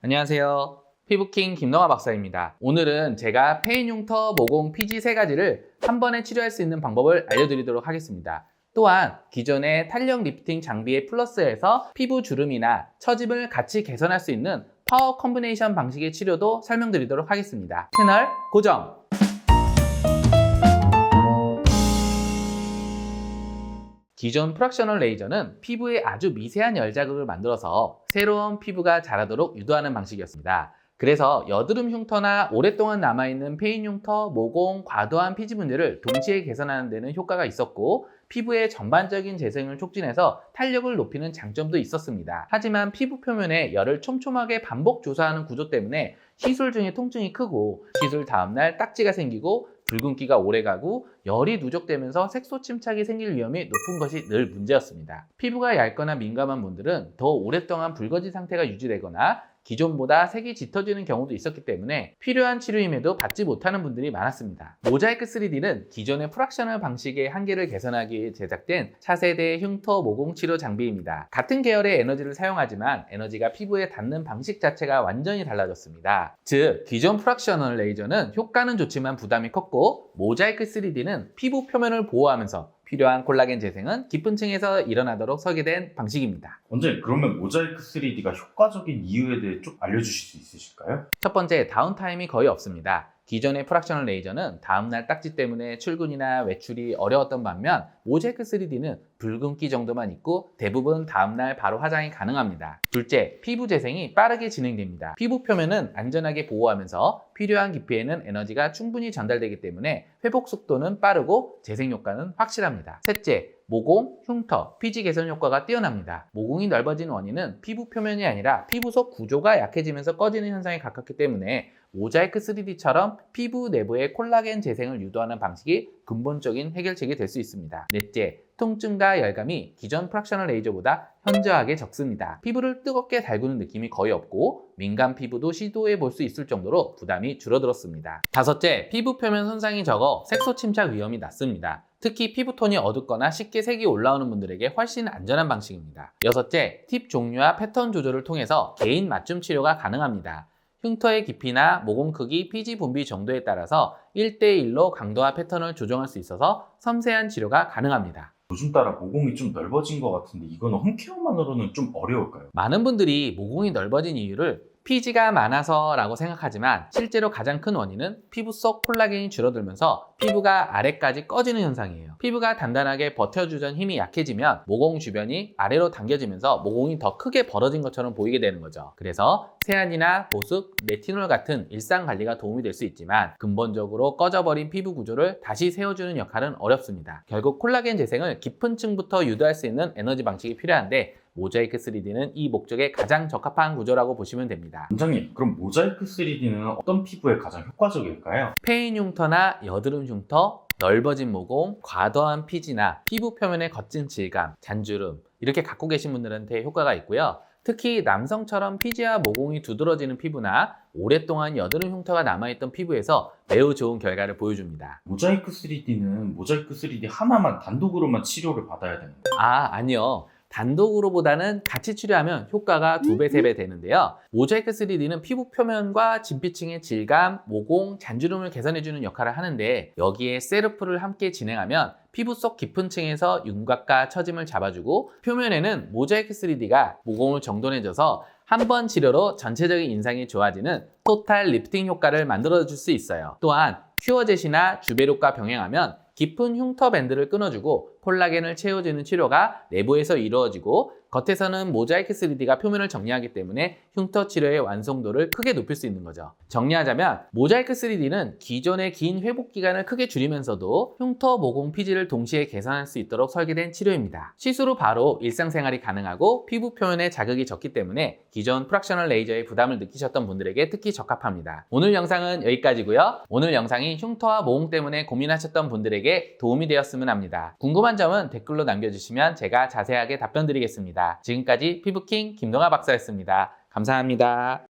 안녕하세요. 피부킹 김동아 박사입니다. 오늘은 제가 페인 흉터, 모공, 피지 세 가지를 한 번에 치료할 수 있는 방법을 알려드리도록 하겠습니다. 또한 기존의 탄력 리프팅 장비에 플러스해서 피부 주름이나 처짐을 같이 개선할 수 있는 파워 컴비네이션 방식의 치료도 설명드리도록 하겠습니다. 채널 고정! 기존 프락셔널 레이저는 피부에 아주 미세한 열자극을 만들어서 새로운 피부가 자라도록 유도하는 방식이었습니다. 그래서 여드름 흉터나 오랫동안 남아있는 페인 흉터, 모공, 과도한 피지 문제를 동시에 개선하는 데는 효과가 있었고 피부의 전반적인 재생을 촉진해서 탄력을 높이는 장점도 있었습니다. 하지만 피부 표면에 열을 촘촘하게 반복 조사하는 구조 때문에 시술 중에 통증이 크고 시술 다음날 딱지가 생기고 붉은기가 오래가고 열이 누적되면서 색소 침착이 생길 위험이 높은 것이 늘 문제였습니다. 피부가 얇거나 민감한 분들은 더 오랫동안 붉어진 상태가 유지되거나 기존보다 색이 짙어지는 경우도 있었기 때문에 필요한 치료임에도 받지 못하는 분들이 많았습니다. 모자이크 3D는 기존의 프락셔널 방식의 한계를 개선하기 위해 제작된 차세대 흉터 모공 치료 장비입니다. 같은 계열의 에너지를 사용하지만 에너지가 피부에 닿는 방식 자체가 완전히 달라졌습니다. 즉, 기존 프락셔널 레이저는 효과는 좋지만 부담이 컸고 모자이크 3D는 피부 표면을 보호하면서 필요한 콜라겐 재생은 깊은 층에서 일어나도록 설계된 방식입니다. 원장님, 그러면 모자이크 3D가 효과적인 이유에 대해 좀 알려주실 수 있으실까요? 첫 번째, 다운타임이 거의 없습니다. 기존의 프락셔널 레이저는 다음날 딱지 때문에 출근이나 외출이 어려웠던 반면 모자이크 3D는 붉은기 정도만 있고 대부분 다음날 바로 화장이 가능합니다. 둘째, 피부 재생이 빠르게 진행됩니다. 피부 표면은 안전하게 보호하면서 필요한 깊이에는 에너지가 충분히 전달되기 때문에 회복 속도는 빠르고 재생 효과는 확실합니다. 셋째, 모공, 흉터, 피지 개선 효과가 뛰어납니다. 모공이 넓어진 원인은 피부 표면이 아니라 피부 속 구조가 약해지면서 꺼지는 현상에 가깝기 때문에 모자이크 3D처럼 피부 내부의 콜라겐 재생을 유도하는 방식이 근본적인 해결책이 될 수 있습니다. 넷째, 통증과 열감이 기존 프락셔널 레이저보다 현저하게 적습니다. 피부를 뜨겁게 달구는 느낌이 거의 없고 민감 피부도 시도해 볼 수 있을 정도로 부담이 줄어들었습니다. 다섯째, 피부 표면 손상이 적어 색소 침착 위험이 낮습니다. 특히 피부톤이 어둡거나 쉽게 색이 올라오는 분들에게 훨씬 안전한 방식입니다. 여섯째, 팁 종류와 패턴 조절을 통해서 개인 맞춤 치료가 가능합니다. 흉터의 깊이나 모공 크기, 피지 분비 정도에 따라서 1대1로 강도와 패턴을 조정할 수 있어서 섬세한 치료가 가능합니다. 요즘 따라 모공이 좀 넓어진 것 같은데 이거는 홈케어만으로는 좀 어려울까요? 많은 분들이 모공이 넓어진 이유를 피지가 많아서 라고 생각하지만 실제로 가장 큰 원인은 피부 속 콜라겐이 줄어들면서 피부가 아래까지 꺼지는 현상이에요. 피부가 단단하게 버텨주던 힘이 약해지면 모공 주변이 아래로 당겨지면서 모공이 더 크게 벌어진 것처럼 보이게 되는 거죠. 그래서 세안이나 보습, 레티놀 같은 일상 관리가 도움이 될 수 있지만 근본적으로 꺼져버린 피부 구조를 다시 세워주는 역할은 어렵습니다. 결국 콜라겐 재생을 깊은 층부터 유도할 수 있는 에너지 방식이 필요한데 모자이크 3D는 이 목적에 가장 적합한 구조라고 보시면 됩니다. 원장님, 그럼 모자이크 3D는 어떤 피부에 가장 효과적일까요? 페인 흉터나 여드름 흉터, 넓어진 모공, 과도한 피지나 피부 표면의 거친 질감, 잔주름 이렇게 갖고 계신 분들한테 효과가 있고요. 특히 남성처럼 피지와 모공이 두드러지는 피부나 오랫동안 여드름 흉터가 남아있던 피부에서 매우 좋은 결과를 보여줍니다. 모자이크 3D는 모자이크 3D 하나만 단독으로만 치료를 받아야 되는데 아니요. 단독으로보다는 같이 치료하면 효과가 2배, 3배 되는데요. 모자이크 3D는 피부 표면과 진피층의 질감, 모공, 잔주름을 개선해주는 역할을 하는데 여기에 세르프를 함께 진행하면 피부 속 깊은 층에서 윤곽과 처짐을 잡아주고 표면에는 모자이크 3D가 모공을 정돈해줘서 한 번 치료로 전체적인 인상이 좋아지는 토탈 리프팅 효과를 만들어줄 수 있어요. 또한 큐어젯이나 주베록과 병행하면 깊은 흉터 밴드를 끊어주고 콜라겐을 채워주는 치료가 내부에서 이루어지고 겉에서는 모자이크 3D가 표면을 정리하기 때문에 흉터 치료의 완성도를 크게 높일 수 있는 거죠. 정리하자면 모자이크 3D는 기존의 긴 회복 기간을 크게 줄이면서도 흉터, 모공, 피지를 동시에 개선할 수 있도록 설계된 치료입니다. 시술 후 바로 일상생활이 가능하고 피부 표면에 자극이 적기 때문에 기존 프락셔널 레이저의 부담을 느끼셨던 분들에게 특히 적합합니다. 오늘 영상은 여기까지고요. 오늘 영상이 흉터와 모공 때문에 고민하셨던 분들에게 도움이 되었으면 합니다. 궁금한 점은 댓글로 남겨주시면 제가 자세하게 답변 드리겠습니다. 지금까지 피부킹 김동아 박사였습니다. 감사합니다.